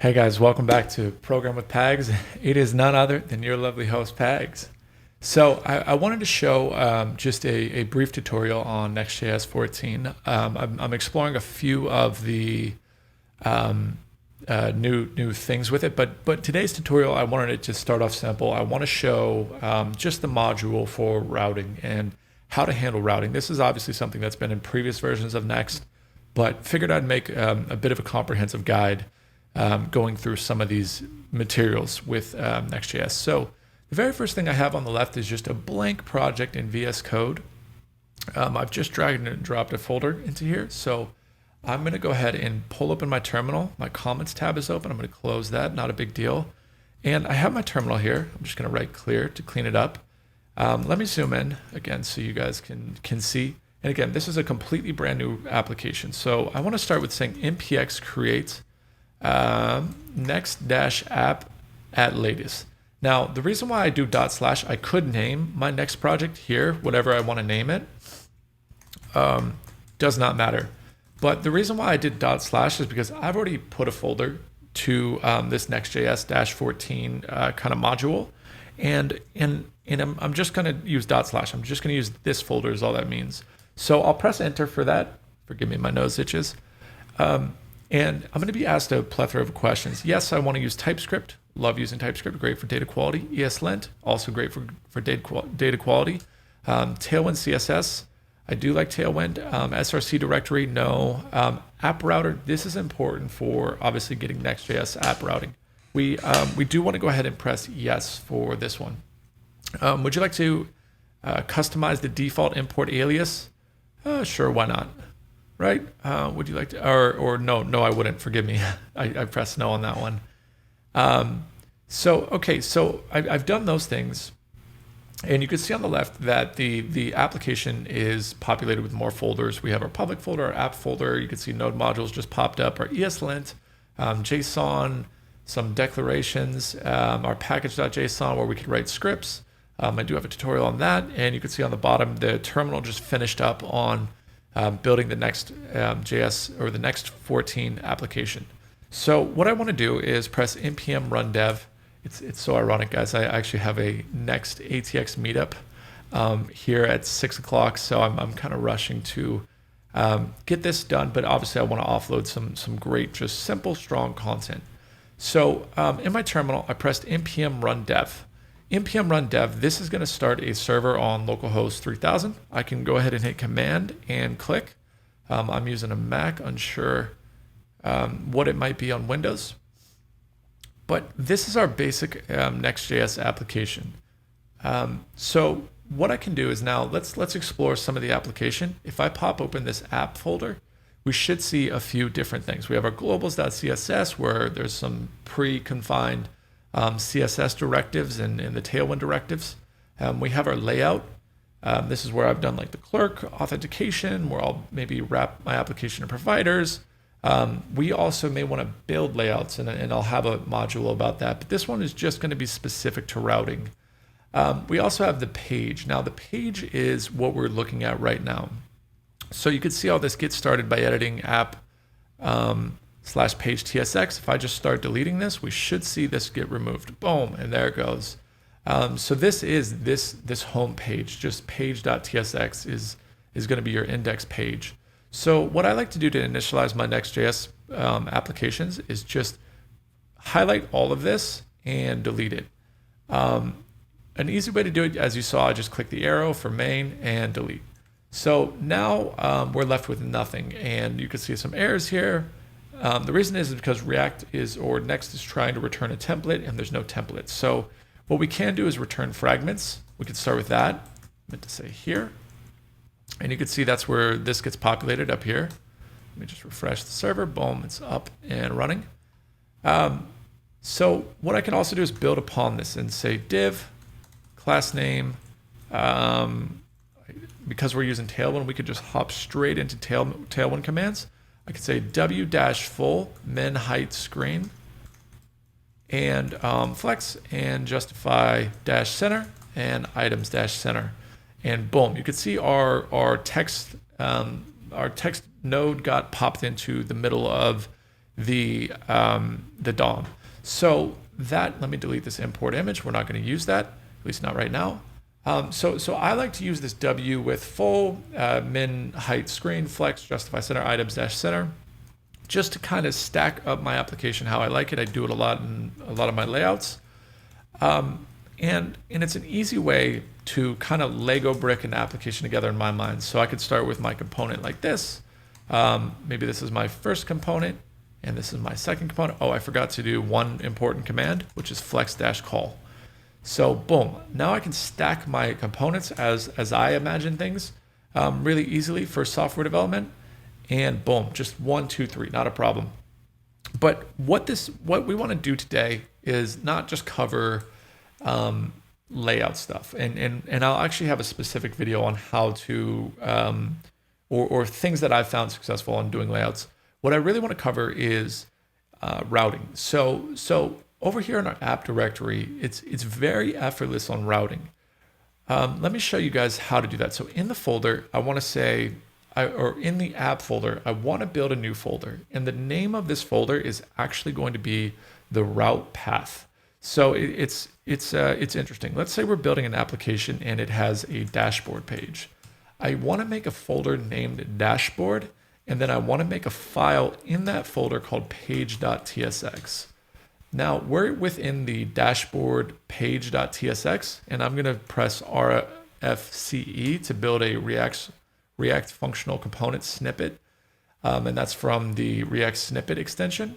Hey guys, welcome back to Program with Pags. It is none other than your lovely host, Pags. So I wanted to show just a brief tutorial on Next.js 14. I'm exploring a few of the new things with it, but today's tutorial I wanted it to start off simple. I want to show just the module for routing and how to handle routing. This is obviously something that's been in previous versions of Next, but figured I'd make a bit of a comprehensive guide going through some of these materials with Next.js. So the very first thing I have on the left is just a blank project in VS Code. I've just dragged and dropped a folder into here. So I'm going to go ahead and pull open my terminal. My comments tab is open. I'm going to close that, not a big deal. And I have my terminal here. I'm just going to right clear to clean it up. Let me zoom in again so you guys can see. And again, this is a completely brand new application. So I want to start with saying npx create next-app at latest. Now, the reason why I do // I could name my next project here, whatever I want to name it, does not matter. But the reason why I did / is because I've already put a folder to this Next.js -14 kind of module, and I'm just going to use // I'm just going to use this folder is all that means. So I'll press enter for that. Forgive me, my nose itches. And I'm going to be asked a plethora of questions. Yes, I want to use TypeScript. Love using TypeScript. Great for data quality. ESLint, also great for data quality. Tailwind CSS. I do like Tailwind. SRC directory, no. App router. This is important for obviously getting Next.js app routing. We do want to go ahead and press yes for this one. Would you like to customize the default import alias? Sure, why not? Right? Would you like to, or no, I wouldn't, forgive me. I pressed no on that one. So I've done those things, and you can see on the left that the application is populated with more folders. We have our public folder, our app folder. You can see node modules just popped up, our ESLint, JSON, some declarations, our package.json where we can write scripts. I do have a tutorial on that, and you can see on the bottom, the terminal just finished up on building the next JS or the next 14 application. So what I want to do is press npm run dev. It's so ironic, guys. I actually have a next ATX meetup here at 6 o'clock, so I'm kind of rushing to get this done. But obviously, I want to offload some great, just simple, strong content. So in my terminal, I pressed npm run dev. npm run dev, this is going to start a server on localhost 3000. I can go ahead and hit command and click. I'm using a Mac, unsure what it might be on Windows. But this is our basic Next.js application. So what I can do is now let's explore some of the application. If I pop open this app folder, we should see a few different things. We have our globals.css where there's some pre-confined CSS directives and the Tailwind directives. We have our layout. This is where I've done like the clerk authentication, where I'll maybe wrap my application to providers. We also may want to build layouts, and I'll have a module about that. But this one is just going to be specific to routing. We also have the page. Now the page is what we're looking at right now. So you can see how this gets started by editing app /page tsx. If I just start deleting this, we should see this get removed. Boom, and there it goes. So this is this home page, just page.tsx is going to be your index page. So what I like to do to initialize my Next.js applications is just highlight all of this and delete it. An easy way to do it, as you saw, I just click the arrow for main and delete. So now we're left with nothing, and you can see some errors here. The reason is because React or Next is trying to return a template, and there's no template. So what we can do is return fragments. We could start with that. I meant to say here. And you can see that's where this gets populated up here. Let me just refresh the server. Boom, it's up and running. So what I can also do is build upon this and say div, class name. Because we're using Tailwind, we could just hop straight into Tailwind commands. I could say w-full min height screen and flex and justify -center and items -center. And boom, you can see our text node got popped into the middle of the DOM. So that, let me delete this import image. We're not going to use that, at least not right now. So I like to use this W with full, min, height, screen, flex, justify center, items, dash center, just to kind of stack up my application how I like it. I do it a lot in a lot of my layouts. And it's an easy way to kind of Lego brick an application together in my mind. So I could start with my component like this. Maybe this is my first component and this is my second component. Oh, I forgot to do one important command, which is flex-call. So boom, now I can stack my components as I imagine things really easily for software development. And boom, just 1, 2, 3, not a problem. But what we want to do today is not just cover layout stuff, and I'll actually have a specific video on how to or things that I've found successful on doing layouts. What I really want to cover is routing. So over here in our app directory, it's very effortless on routing. Let me show you guys how to do that. So in the folder, I want to say, or in the app folder, I want to build a new folder, and the name of this folder is actually going to be the route path. So it's interesting. Let's say we're building an application and it has a dashboard page. I want to make a folder named dashboard, and then I want to make a file in that folder called page.tsx. Now we're within the dashboard page.tsx, and I'm going to press RFCE to build a React functional component snippet. And that's from the React snippet extension.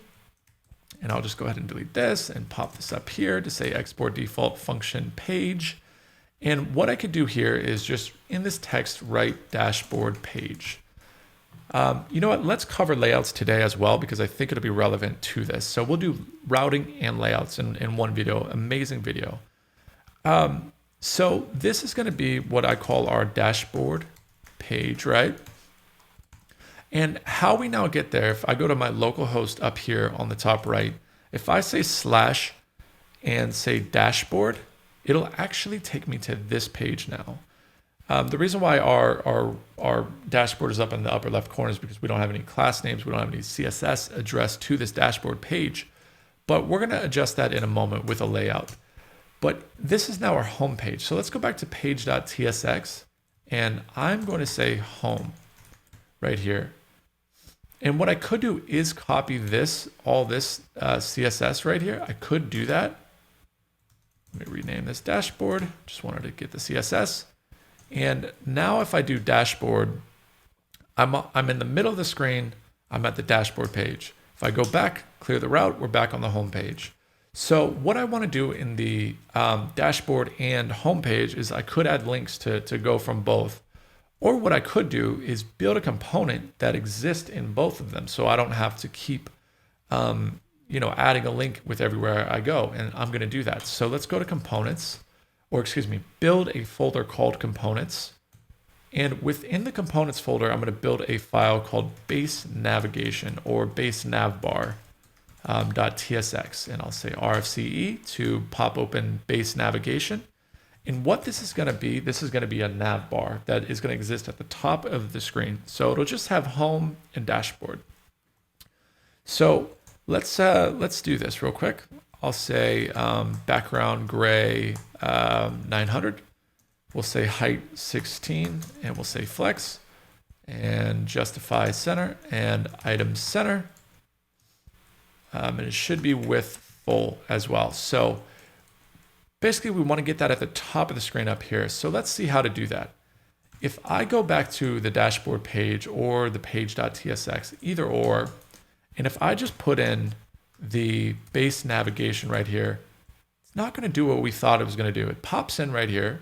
And I'll just go ahead and delete this and pop this up here to say export default function page. And what I could do here is just in this text, write dashboard page. You know what? Let's cover layouts today as well, because I think it'll be relevant to this. So we'll do routing and layouts in one video, amazing video. So this is going to be what I call our dashboard page, right? And how we now get there, if I go to my local host up here on the top right, if I say slash and say dashboard, it'll actually take me to this page now. The reason why our dashboard is up in the upper left corner is because we don't have any class names, we don't have any CSS addressed to this dashboard page, but we're going to adjust that in a moment with a layout. But this is now our home page. So let's go back to page.tsx, and I'm going to say home right here. And what I could do is copy all this CSS right here. I could do that. Let me rename this dashboard. Just wanted to get the CSS. And now if I do dashboard, I'm in the middle of the screen. I'm at the dashboard page. If I go back, clear the route, we're back on the home page. So what I want to do in the dashboard and home page is I could add links to go from both. Or what I could do is build a component that exists in both of them, so I don't have to keep adding a link with everywhere I go. And I'm going to do that. So let's go to components, build a folder called components. And within the components folder, I'm going to build a file called base navigation or base navbar .tsx. And I'll say RFCE to pop open base navigation. And what this is going to be a nav bar that is going to exist at the top of the screen. So it'll just have home and dashboard. So let's do this real quick. I'll say background gray 900. We'll say height 16, and we'll say flex, and justify center and item center. And it should be width full as well. So basically, we want to get that at the top of the screen up here. So let's see how to do that. If I go back to the dashboard page or the page.tsx, either or, and if I just put in the base navigation right here, it's not going to do what we thought it was going to do. It pops in right here.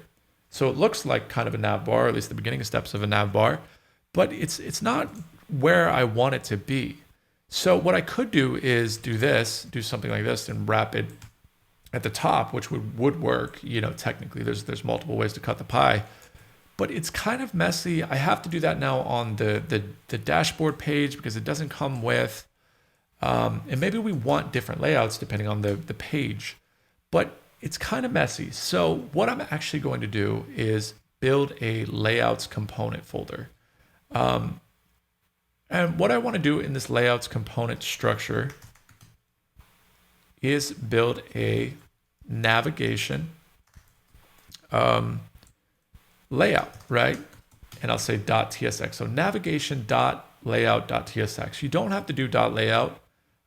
So it looks like kind of a nav bar, or at least the beginning steps of a nav bar, but it's not where I want it to be. So what I could do is do something like this and wrap it at the top, which would work. Technically there's multiple ways to cut the pie, but it's kind of messy. I have to do that now on the dashboard page because it doesn't come with, and maybe we want different layouts depending on the page, but it's kind of messy. So what I'm actually going to do is build a layouts component folder. And what I want to do in this layouts component structure is build a navigation layout, right? And I'll say .tsx. So navigation.layout.tsx. You don't have to do .layout.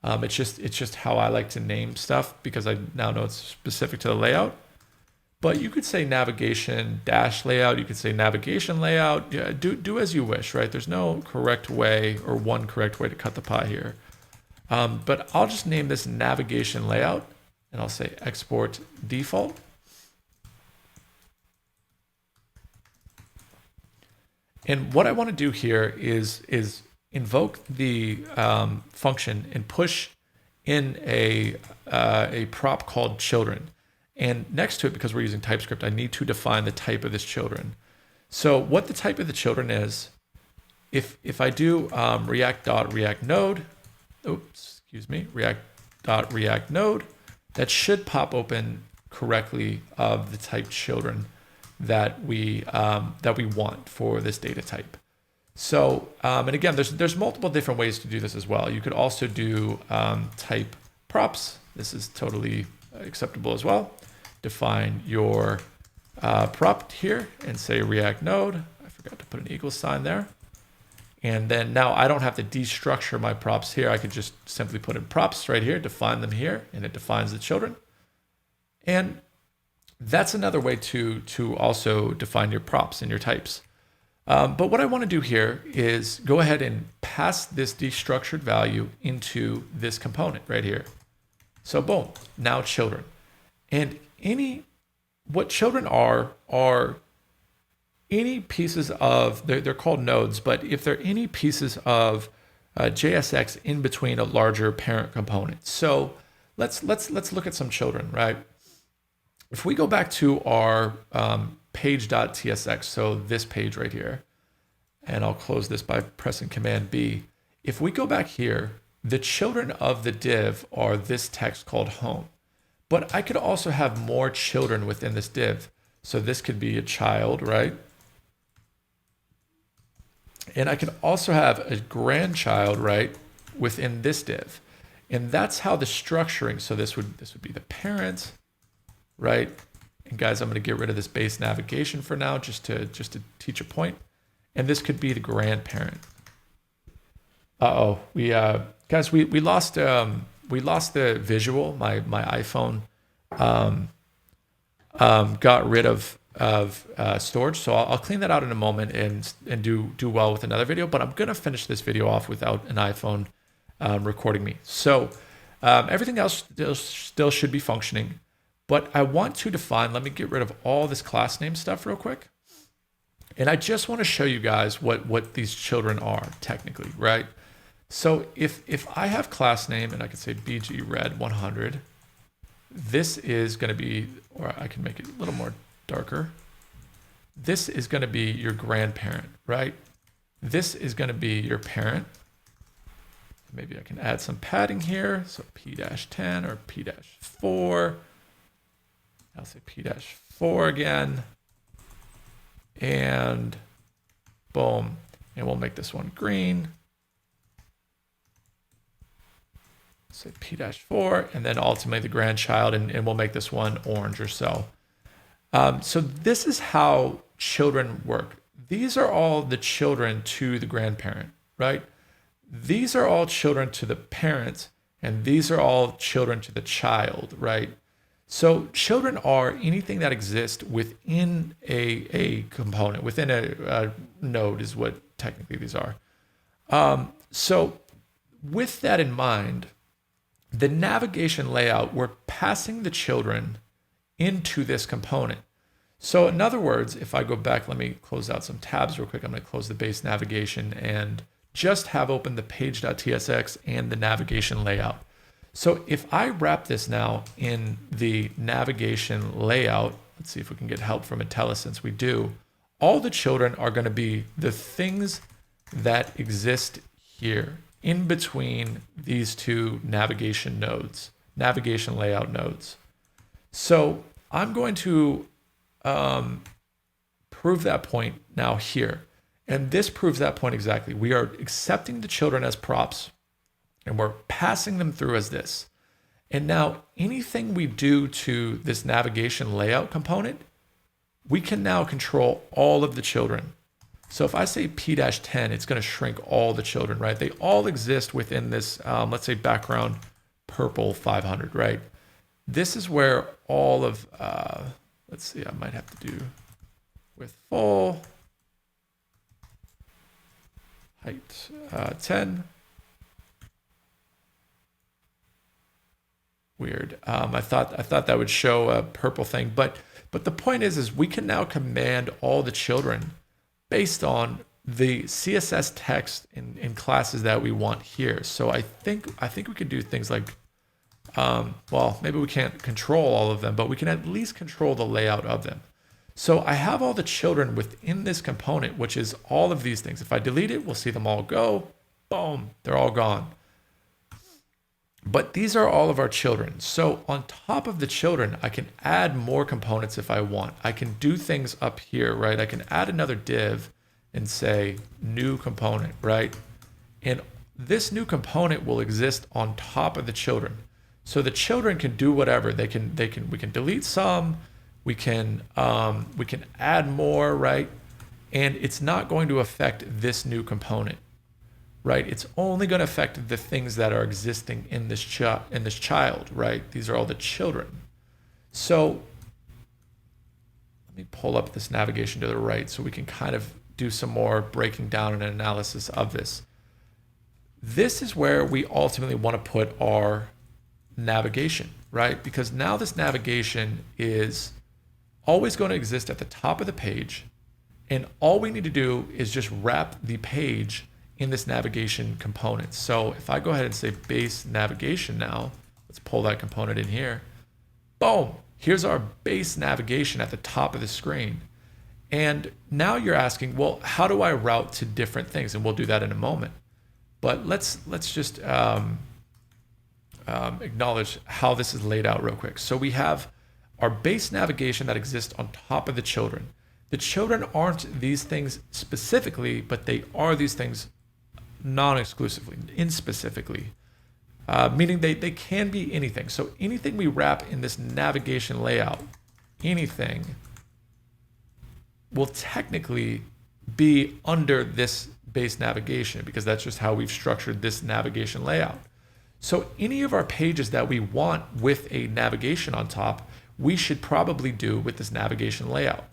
It's just how I like to name stuff because I now know it's specific to the layout. But you could say navigation dash layout. You could say navigation layout. Yeah, do as you wish, right? There's no correct way or one correct way to cut the pie here. But I'll just name this navigation layout, and I'll say export default. And what I want to do here is invoke the function and push in a prop called children. And next to it, because we're using TypeScript, I need to define the type of this children. So what the type of the children is, if I do react.react node, react.react node, that should pop open correctly of the type children that we want for this data type. So, and again, there's multiple different ways to do this as well. You could also do type props. This is totally acceptable as well. Define your prop here and say React node. I forgot to put an equal sign there. And then now I don't have to destructure my props here. I could just simply put in props right here, define them here, and it defines the children. And that's another way to also define your props and your types. But what I want to do here is go ahead and pass this destructured value into this component right here. So boom, now children. And what children are any pieces of, they're called nodes, but if they're any pieces of JSX in between a larger parent component. So let's look at some children, right? If we go back to our page.tsx, so this page right here, and I'll close this by pressing Command B. If we go back here, the children of the div are this text called home. But I could also have more children within this div. So this could be a child, right? And I can also have a grandchild, right, within this div. And that's how the structuring, so this would be the parent, right? And guys, I'm going to get rid of this base navigation for now, just to teach a point. And this could be the grandparent. Guys, we lost the visual. My iPhone got rid of storage, so I'll clean that out in a moment and do well with another video. But I'm gonna finish this video off without an iPhone recording me. So everything else still should be functioning. But I want to define, let me get rid of all this class name stuff real quick. And I just want to show you guys what these children are technically, right? So if I have class name and I can say BG red 100, this is going to be, or I can make it a little more darker. This is going to be your grandparent, right? This is going to be your parent. Maybe I can add some padding here. So P-10 or P-4. I'll say P-4 again. And boom. And we'll make this one green. Say P-4, and then ultimately the grandchild, and we'll make this one orange or so. So this is how children work. These are all the children to the grandparent, right? These are all children to the parent, and these are all children to the child, right? So children are anything that exists within a component, within a node is what technically these are. So with that in mind, the navigation layout, we're passing the children into this component. So in other words, if I go back, let me close out some tabs real quick. I'm going to close the base navigation and just have open the page.tsx and the navigation layout. So if I wrap this now in the navigation layout, let's see if we can get help from IntelliSense. We do. All the children are going to be the things that exist here in between these two navigation nodes, navigation layout nodes. So I'm going to prove that point now here. And this proves that point exactly. We are accepting the children as props and we're passing them through as this. And now anything we do to this navigation layout component, we can now control all of the children. So if I say P-10, it's going to shrink all the children, right? They all exist within this, let's say background purple 500, right? This is where all of, let's see, I might have to do with full height 10. Weird. I thought that would show a purple thing, but the point is we can now command all the children based on the CSS text in classes that we want here. So I think we could do things like, well, maybe we can't control all of them, but we can at least control the layout of them. So I have all the children within this component, which is all of these things. If I delete it, we'll see them all go. Boom, they're all gone. But these are all of our children. So on top of the children, I can add more components if I want. I can do things up here, right? I can add another div and say new component, right? And this new component will exist on top of the children. So the children can do whatever. We can delete some, we can add more, right? And it's not going to affect this new component, right? It's only going to affect the things that are existing in this child, right? These are all the children. So let me pull up this navigation to the right so we can kind of do some more breaking down and analysis of this. This is where we ultimately want to put our navigation, right? Because now this navigation is always going to exist at the top of the page, and all we need to do is just wrap the page in this navigation component. So if I go ahead and say base navigation now, let's pull that component in here. Boom, here's our base navigation at the top of the screen. And now you're asking, well, how do I route to different things? And we'll do that in a moment. But let's just acknowledge how this is laid out real quick. So we have our base navigation that exists on top of the children. The children aren't these things specifically, but they are these things non-exclusively, in-specifically, meaning they can be anything. So anything we wrap in this navigation layout, anything will technically be under this base navigation because that's just how we've structured this navigation layout. So any of our pages that we want with a navigation on top, we should probably do with this navigation layout.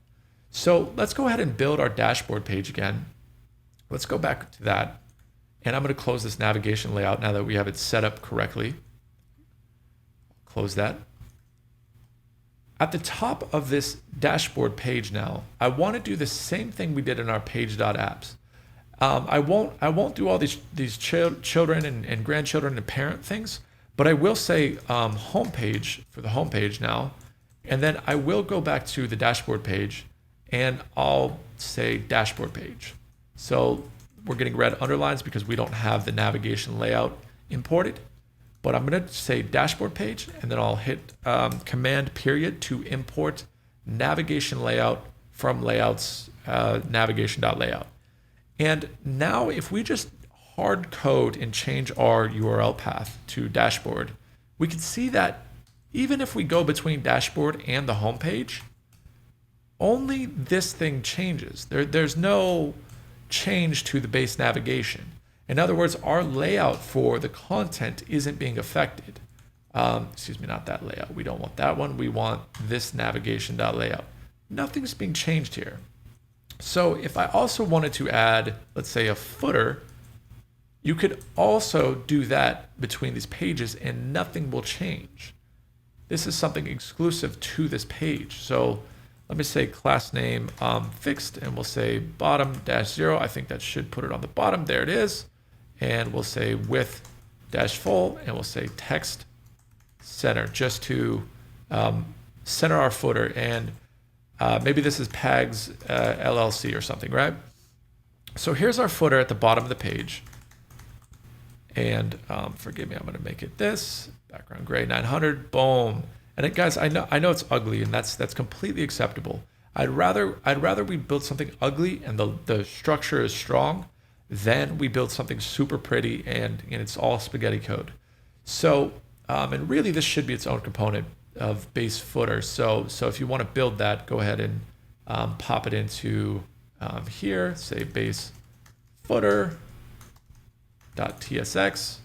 So let's go ahead and build our dashboard page again. Let's go back to that. And I'm going to close this navigation layout now that we have it set up correctly. Close that. At the top of this dashboard page now, I want to do the same thing we did in our page.apps. I won't do all these children and grandchildren and parent things, but I will say homepage for the homepage now, and then I will go back to the dashboard page and I'll say dashboard page. So we're getting red underlines because we don't have the navigation layout imported, but I'm going to say dashboard page and then I'll hit command period to import navigation layout from layouts navigation.layout. And now if we just hard code and change our URL path to dashboard, we can see that even if we go between dashboard and the home page, only this thing changes. There's no change to the base navigation. In other words, our layout for the content isn't being affected. Excuse me, not that layout. We don't want that one. We want this navigation.layout. Nothing's being changed here. So if I also wanted to add, let's say, a footer, you could also do that between these pages and nothing will change. This is something exclusive to this page. So let me say class name fixed, and we'll say bottom-0. I think that should put it on the bottom. There it is. And we'll say width-full, and we'll say text center, just to center our footer. And maybe this is Pags LLC or something, right? So here's our footer at the bottom of the page. And forgive me, I'm going to make it this background gray 900. Boom. And guys, I know it's ugly, and that's completely acceptable. I'd rather we build something ugly and the structure is strong than we build something super pretty and it's all spaghetti code. So and really this should be its own component of base footer. So if you want to build that, go ahead and pop it into here, say base footer .tsx,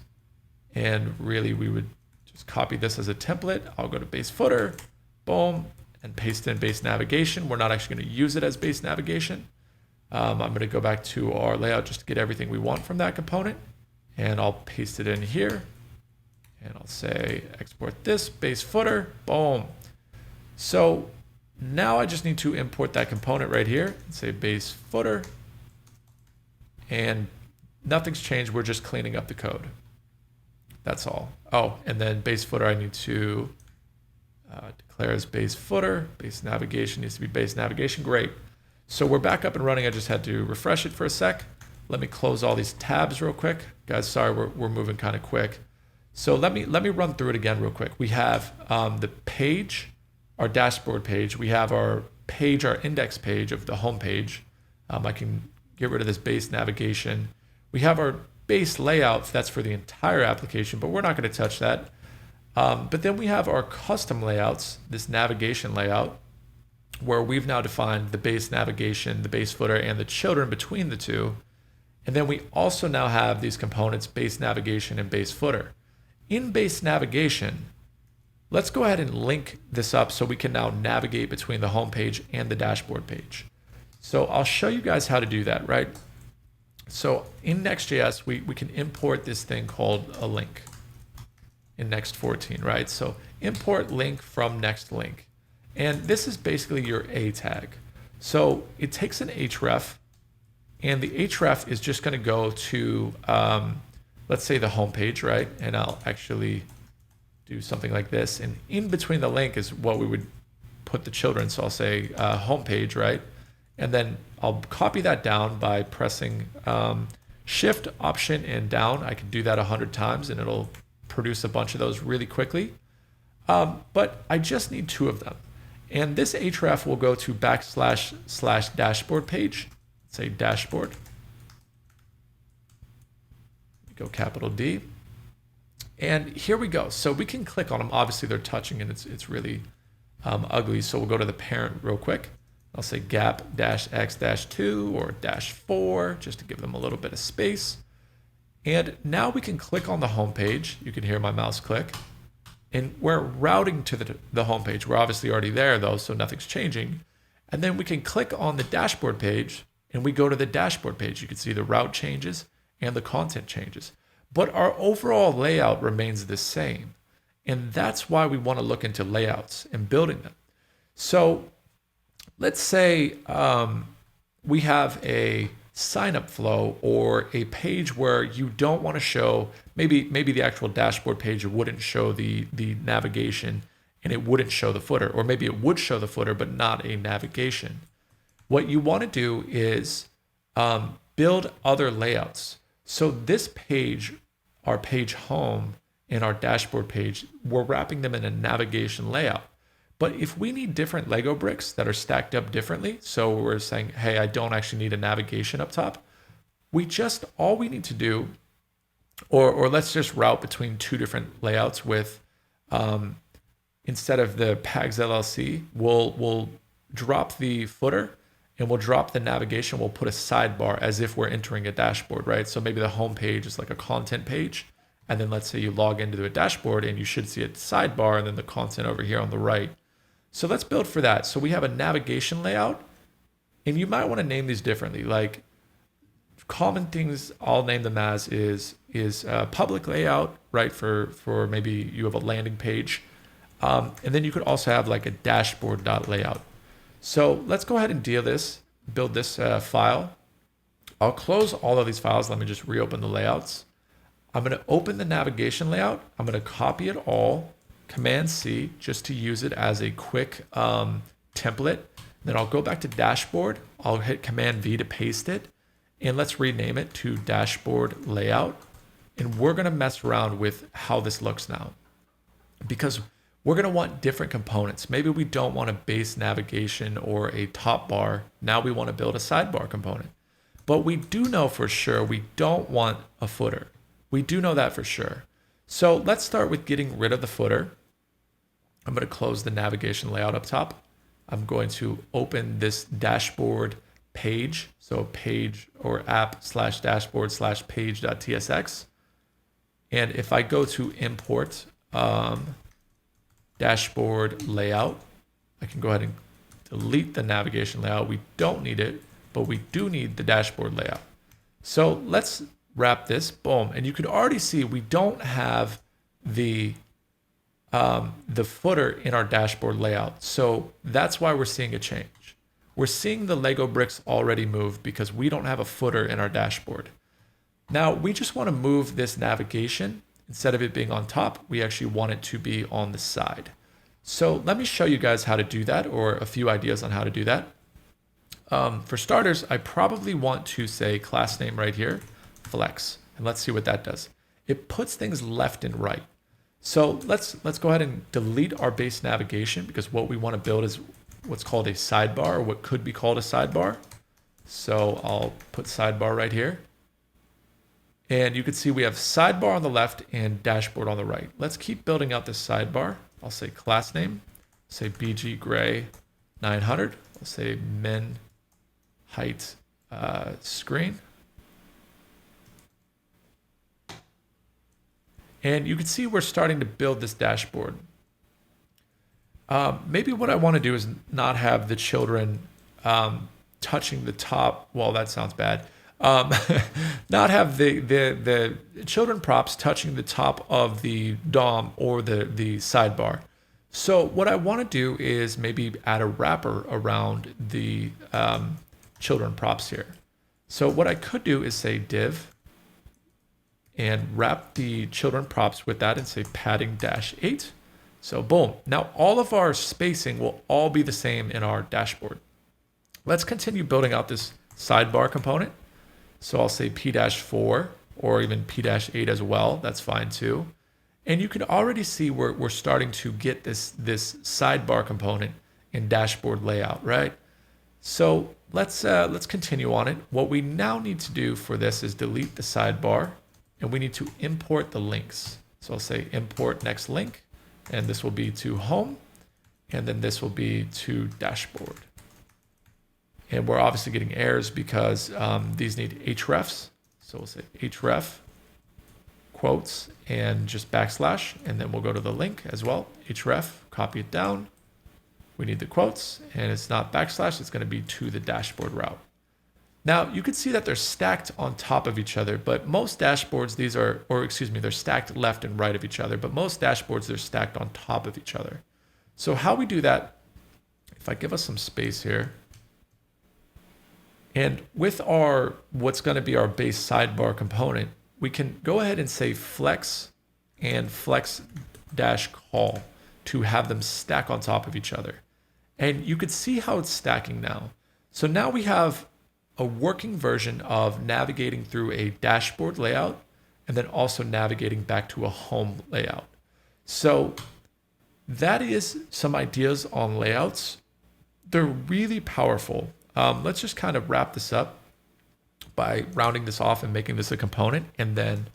and really we would just copy this as a template. I'll go to base footer, boom, and paste in base navigation. We're not actually going to use it as base navigation. I'm going to go back to our layout just to get everything we want from that component, and I'll paste it in here, and I'll say export this base footer, boom. So now I just need to import that component right here and say base footer, and nothing's changed. We're just cleaning up the code. That's all. Oh, and then base footer, I need to declare as base footer. Base navigation needs to be base navigation. Great. So we're back up and running. I just had to refresh it for a sec. Let me close all these tabs real quick. Guys, sorry, we're moving kind of quick. So let me run through it again real quick. We have the page, our dashboard page. We have our page, our index page of the home page. I can get rid of this base navigation. We have our base layout. That's for the entire application, but we're not going to touch that. But then we have our custom layouts, this navigation layout, where we've now defined the base navigation, the base footer, and the children between the two. And then we also now have these components, base navigation and base footer. In base navigation, let's go ahead and link this up so we can now navigate between the home page and the dashboard page. So I'll show you guys how to do that, right? So in Next.js, we can import this thing called a link in Next 14, right? So import link from next link. And this is basically your A tag. So it takes an href, and the href is just going to go to, let's say the home page, right? And I'll actually do something like this. And in between the link is what we would put the children. So I'll say home page, right? And then I'll copy that down by pressing Shift, Option, and down. I can do that 100 times and it'll produce a bunch of those really quickly. But I just need 2 of them. And this href will go to / dashboard page. Say dashboard. Go capital D. And here we go. So we can click on them. Obviously they're touching and it's really ugly. So we'll go to the parent real quick. I'll say gap -x-2 or -4 just to give them a little bit of space. And now we can click on the home page. You can hear my mouse click. And we're routing to the home page. We're obviously already there though, so nothing's changing. And then we can click on the dashboard page and we go to the dashboard page. You can see the route changes and the content changes. But our overall layout remains the same. And that's why we want to look into layouts and building them. So let's say we have a sign-up flow or a page where you don't want to show, maybe the actual dashboard page wouldn't show the navigation and it wouldn't show the footer, or maybe it would show the footer but not a navigation. What you want to do is build other layouts. So this page, our page home and our dashboard page, we're wrapping them in a navigation layout. But if we need different Lego bricks that are stacked up differently, so we're saying, hey, I don't actually need a navigation up top, all we need to do, or let's just route between 2 different layouts with, instead of the Pags LLC, we'll drop the footer and we'll drop the navigation. We'll put a sidebar as if we're entering a dashboard, right? So maybe the home page is like a content page. And then let's say you log into a dashboard and you should see a sidebar and then the content over here on the right. So let's build for that. So we have a navigation layout, and you might want to name these differently. Like common things I'll name them as is public layout, right? For maybe you have a landing page. And then you could also have like a dashboard.layout. So let's go ahead and build this file. I'll close all of these files. Let me just reopen the layouts. I'm going to open the navigation layout. I'm going to copy it all, Command C, just to use it as a quick template. Then I'll go back to dashboard. I'll hit Command V to paste it. And let's rename it to dashboard layout. And we're going to mess around with how this looks now. Because we're going to want different components. Maybe we don't want a base navigation or a top bar. Now we want to build a sidebar component. But we do know for sure we don't want a footer. We do know that for sure. So let's start with getting rid of the footer. I'm going to close the navigation layout up top. I'm going to open this dashboard page. So page or app/dashboard/page.tsx. And if I go to import dashboard layout, I can go ahead and delete the navigation layout. We don't need it, but we do need the dashboard layout. So let's wrap this, boom. And you can already see we don't have the footer in our dashboard layout. So that's why we're seeing a change. We're seeing the Lego bricks already move because we don't have a footer in our dashboard. Now we just want to move this navigation. Instead of it being on top, we actually want it to be on the side. So let me show you guys how to do that, or a few ideas on how to do that. For starters, I probably want to say class name right here, flex, and let's see what that does. It puts things left and right. So let's go ahead and delete our base navigation because what we want to build is what's called a sidebar, or what could be called a sidebar. So I'll put sidebar right here. And you can see we have sidebar on the left and dashboard on the right. Let's keep building out this sidebar. I'll say class name, say BG Gray 900. I'll say min height screen. And you can see we're starting to build this dashboard. Maybe what I want to do is not have the children touching the top. Well, that sounds bad. Not have the children props touching the top of the DOM or the sidebar. So what I want to do is maybe add a wrapper around the children props here. So what I could do is say div and wrap the children props with that and say padding -8. So boom, now all of our spacing will all be the same in our dashboard. Let's continue building out this sidebar component. So I'll say P-4 or even P-8 as well. That's fine too. And you can already see we're starting to get this sidebar component in dashboard layout, right? So let's continue on it. What we now need to do for this is delete the sidebar, and we need to import the links. So I'll say import next link, and this will be to home, and then this will be to dashboard. And we're obviously getting errors because these need hrefs. So we'll say href quotes and just backslash, and then we'll go to the link as well. Href, copy it down. We need the quotes, and it's not backslash, it's going to be to the dashboard route. Now you can see that they're stacked on top of each other, but most dashboards, they're stacked left and right of each other, but most dashboards, they're stacked on top of each other. So how we do that, if I give us some space here, and with what's going to be our base sidebar component, we can go ahead and say flex and flex dash call to have them stack on top of each other. And you could see how it's stacking now. So now we have a working version of navigating through a dashboard layout and then also navigating back to a home layout. So that is some ideas on layouts. They're really powerful. Let's just kind of wrap this up by rounding this off and making this a component. And then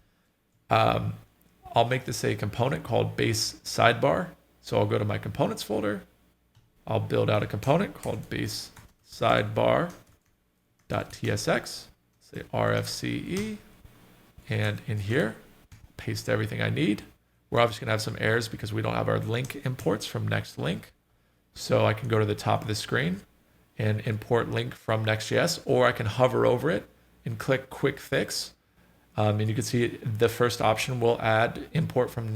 I'll make this a component called base sidebar. So I'll go to my components folder. I'll build out a component called base sidebar.tsx, say RFCE, and in here, paste everything I need. We're obviously gonna have some errors because we don't have our link imports from Next link. So I can go to the top of the screen and import link from Next.js, or I can hover over it and click quick fix. And you can see the first option will add import from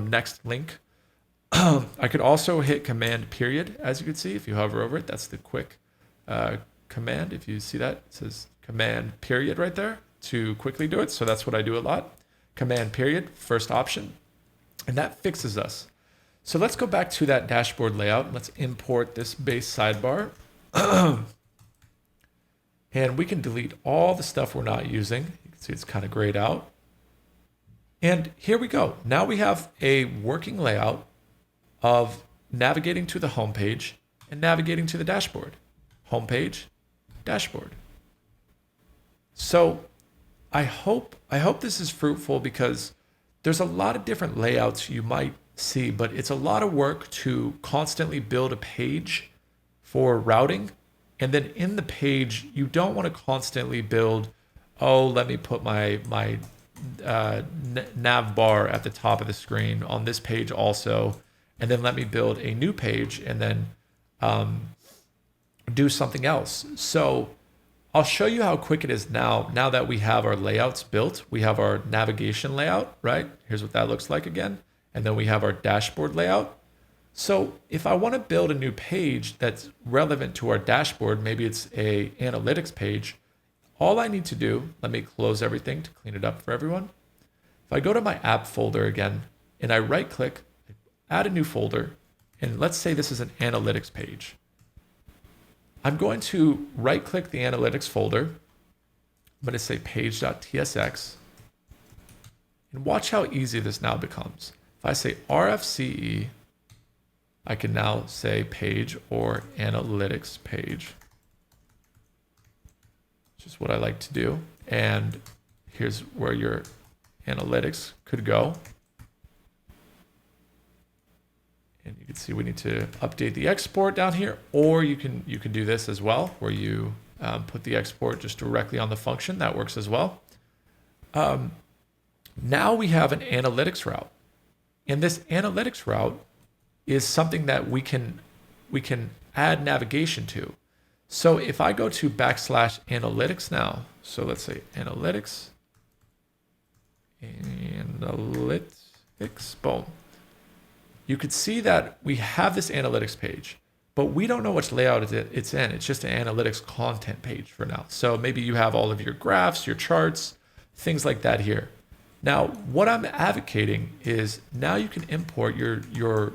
Next link. I could also hit command period, as you can see, if you hover over it. That's the quick command. If you see that, it says command period right there to quickly do it. So that's what I do a lot. Command period, first option. And that fixes us. So let's go back to that dashboard layout. Let's import this base sidebar. And we can delete all the stuff we're not using. You can see it's kind of grayed out. And here we go. Now we have a working layout of navigating to the home page and navigating to the dashboard. Home page, dashboard. So I hope this is fruitful, because there's a lot of different layouts you might see, but it's a lot of work to constantly build a page for routing. And then in the page, you don't want to constantly build, oh, let me put my nav bar at the top of the screen on this page also, and then let me build a new page and then do something else. So I'll show you how quick it is now that we have our layouts built. We have our navigation layout, right? Here's what that looks like again. And then we have our dashboard layout. So if I want to build a new page that's relevant to our dashboard, maybe it's a analytics page, all I need to do, let me close everything to clean it up for everyone. If I go to my app folder again and I right click, add a new folder, and let's say this is an analytics page. I'm going to right click the analytics folder. I'm going to say page.tsx, and watch how easy this now becomes. If I say RFCE, I can now say page or analytics page. It's just what I like to do. And here's where your analytics could go. And you can see we need to update the export down here, or you can do this as well, where you put the export just directly on the function. That works as well. Now we have an analytics route, and this analytics route is something that we can add navigation to. So if I go to /analytics now, so let's say analytics, boom. You could see that we have this analytics page, but we don't know which layout it's in. It's just an analytics content page for now. So maybe you have all of your graphs, your charts, things like that here. Now, what I'm advocating is now you can import your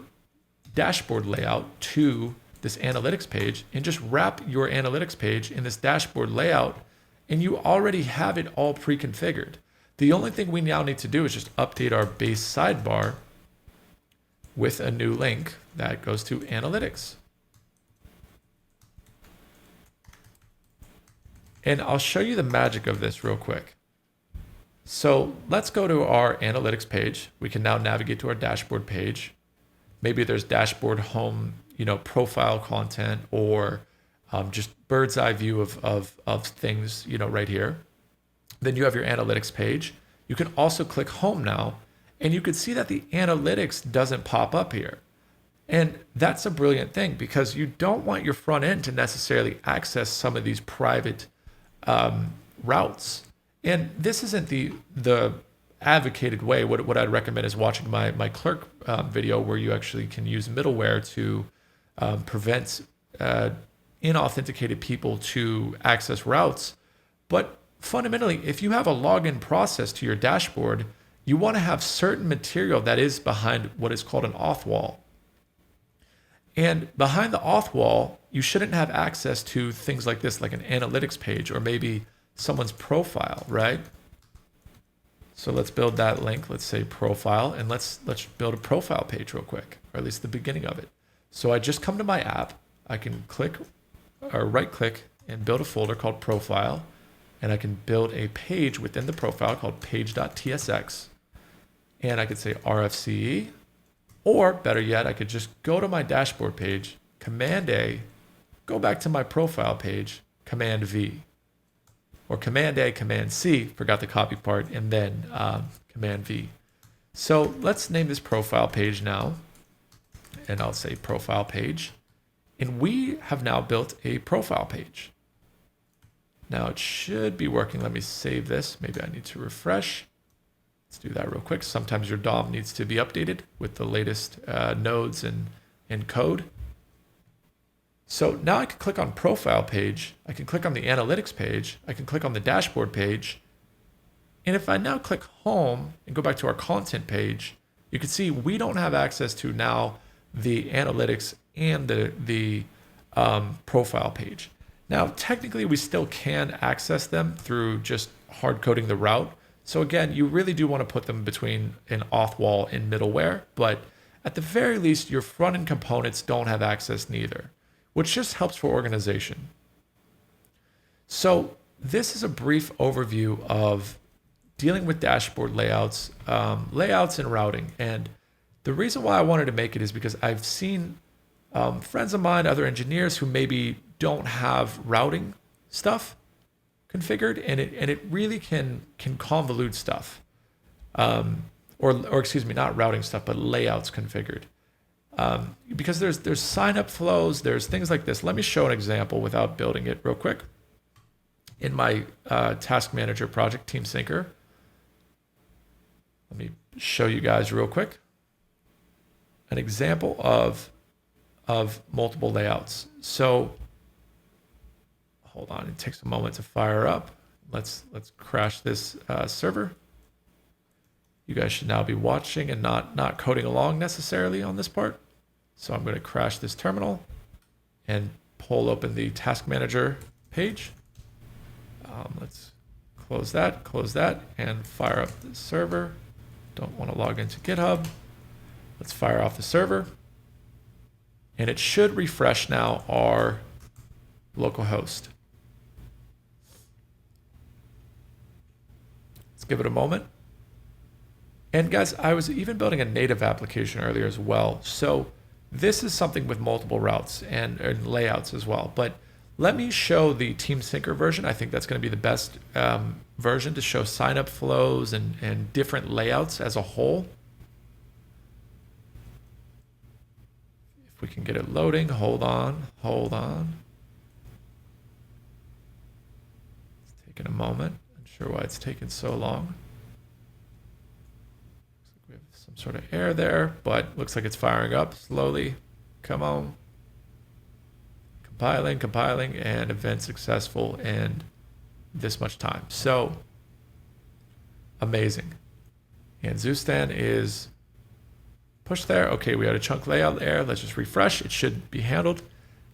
dashboard layout to this analytics page and just wrap your analytics page in this dashboard layout, and you already have it all pre-configured. The only thing we now need to do is just update our base sidebar with a new link that goes to analytics. And I'll show you the magic of this real quick. So let's go to our analytics page. We can now navigate to our dashboard page. Maybe there's dashboard home, profile content, or just bird's eye view of things, right here. Then you have your analytics page. You can also click home now, and you can see that the analytics doesn't pop up here. And that's a brilliant thing, because you don't want your front end to necessarily access some of these private routes. And this isn't the advocated way. What I'd recommend is watching my clerk video, where you actually can use middleware to prevent inauthenticated people to access routes. But fundamentally, if you have a login process to your dashboard, you want to have certain material that is behind what is called an auth wall. And behind the auth wall, you shouldn't have access to things like this, like an analytics page or maybe someone's profile, right? So let's build that link. Let's say profile, and let's build a profile page real quick, or at least the beginning of it. So I just come to my app. I can click or right click and build a folder called profile, and I can build a page within the profile called page.tsx. And I could say RFCE, or better yet, I could just go to my dashboard page, Command A, go back to my profile page, Command V, or Command A, Command C, forgot the copy part, and then Command V. So let's name this profile page now, and I'll say profile page. And we have now built a profile page. Now it should be working. Let me save this. Maybe I need to refresh. Let's do that real quick. Sometimes your DOM needs to be updated with the latest nodes and code. So now I can click on profile page. I can click on the analytics page. I can click on the dashboard page. And if I now click home and go back to our content page, you can see we don't have access to now the analytics and the profile page. Now, technically, we still can access them through just hard coding the route. So again, you really do want to put them between an auth wall and middleware, but at the very least, your front-end components don't have access neither, which just helps for organization. So this is a brief overview of dealing with dashboard layouts, layouts and routing. And the reason why I wanted to make it is because I've seen friends of mine, other engineers who maybe don't have routing stuff configured, and it really can convolute stuff, or excuse me, not routing stuff, but layouts configured, because there's sign up flows, there's things like this. Let me show an example without building it real quick. In my task manager project, Team Syncer, let me show you guys real quick an example of multiple layouts. So hold on, it takes a moment to fire up. Let's crash this server. You guys should now be watching and not coding along necessarily on this part. So I'm going to crash this terminal and pull open the task manager page. Let's close that, and fire up the server. Don't want to log into GitHub. Let's fire off the server. And it should refresh now our local host. Let's give it a moment. And guys, I was even building a native application earlier as well. So this is something with multiple routes and layouts as well. But let me show the Team Syncer version. I think that's going to be the best version to show sign-up flows and different layouts as a whole. If we can get it loading, hold on. It's taking a moment. Not sure why it's taking so long. Looks like we have some sort of error there, but looks like it's firing up slowly. Come on. Compiling, and event successful in this much time. So amazing. And Zustan is pushed there. Okay, we had a chunk layout there. Let's just refresh. It should be handled.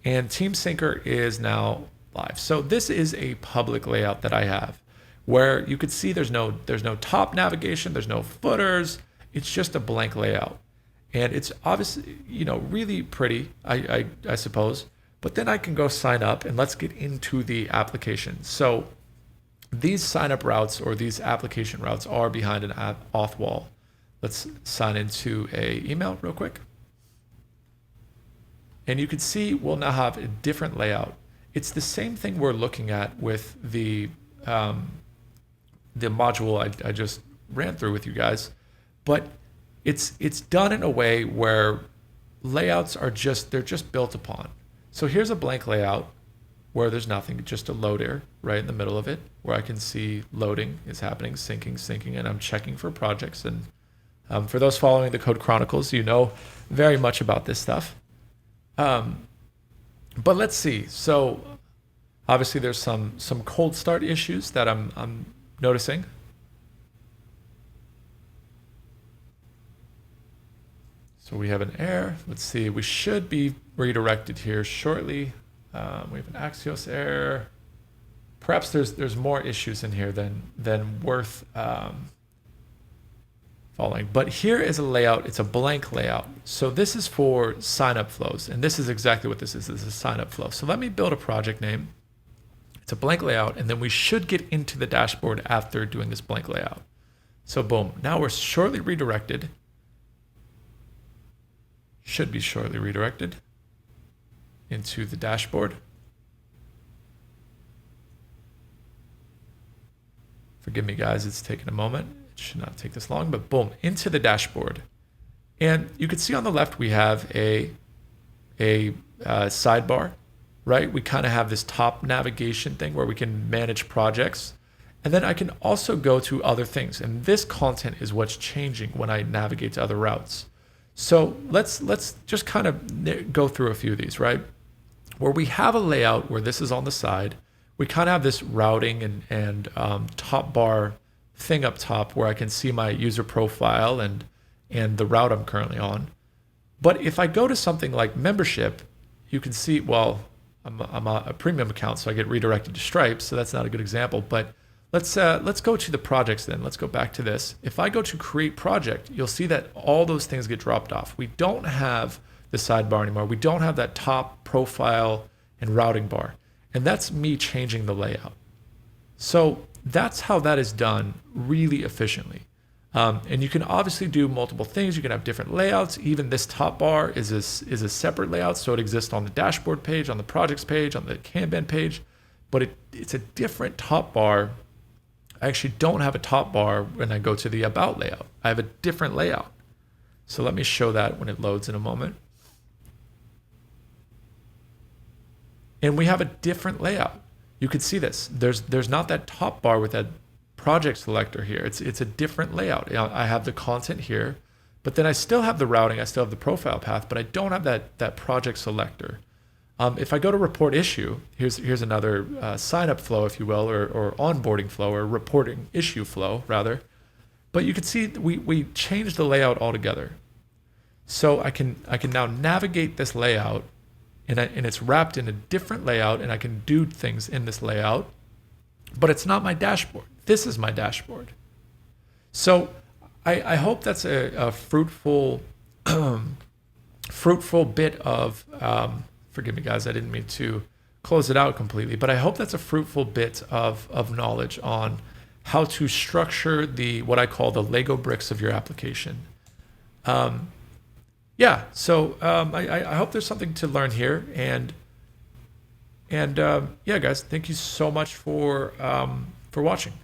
And Team Syncer is now live. So this is a public layout that I have, where you could see there's no top navigation, there's no footers. It's just a blank layout, and it's obviously really pretty. I suppose. But then I can go sign up, and let's get into the application. So these sign up routes, or these application routes, are behind an auth wall. Let's sign into a email real quick. And you can see we'll now have a different layout. It's the same thing we're looking at with the module I just ran through with you guys, but it's done in a way where layouts are they're just built upon. So here's a blank layout where there's nothing, just a loader right in the middle of it, where I can see loading is happening, syncing, and I'm checking for projects. And for those following the Code Chronicles, you know very much about this stuff. But let's see. So obviously there's some cold start issues that I'm noticing. So we have an error. Let's see, we should be redirected here shortly. We have an Axios error. Perhaps there's more issues in here than worth following. But here is a layout. It's a blank layout. So this is for sign-up flows, and this is exactly what this is. This is a sign-up flow. So let me build a project name. It's a blank layout, and then we should get into the dashboard after doing this blank layout. So boom, now we're shortly redirected. Should be shortly redirected into the dashboard. Forgive me guys, it's taking a moment. It should not take this long, but boom, into the dashboard. And you can see on the left we have a sidebar, right? We kind of have this top navigation thing where we can manage projects. And then I can also go to other things. And this content is what's changing when I navigate to other routes. So let's just kind of go through a few of these, right? Where we have a layout where this is on the side, we kind of have this routing and top bar thing up top where I can see my user profile and the route I'm currently on. But if I go to something like membership, you can see, well, I'm a premium account, so I get redirected to Stripe, so that's not a good example. But Let's go to the projects then. Let's go back to this. If I go to create project, you'll see that all those things get dropped off. We don't have the sidebar anymore. We don't have that top profile and routing bar. And that's me changing the layout. So that's how that is done really efficiently. And you can obviously do multiple things. You can have different layouts. Even this top bar is a separate layout. So it exists on the dashboard page, on the projects page, on the Kanban page, but it's a different top bar. I actually don't have a top bar when I go to the about layout. I have a different layout. So let me show that when it loads in a moment. And we have a different layout. You can see this. There's not that top bar with that project selector here. It's a different layout. I have the content here, but then I still have the routing. I still have the profile path, but I don't have that project selector. If I go to report issue, here's another sign up flow, if you will, or onboarding flow, or reporting issue flow rather. But you can see we changed the layout altogether. So I can now navigate this layout, and it's wrapped in a different layout, and I can do things in this layout, but it's not my dashboard. This is my dashboard. So I hope that's a fruitful bit of, forgive me guys, I didn't mean to close it out completely, but I hope that's a fruitful bit of knowledge on how to structure what I call the Lego bricks of your application. Yeah, so I hope there's something to learn here, and yeah, guys, thank you so much for watching.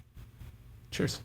Cheers.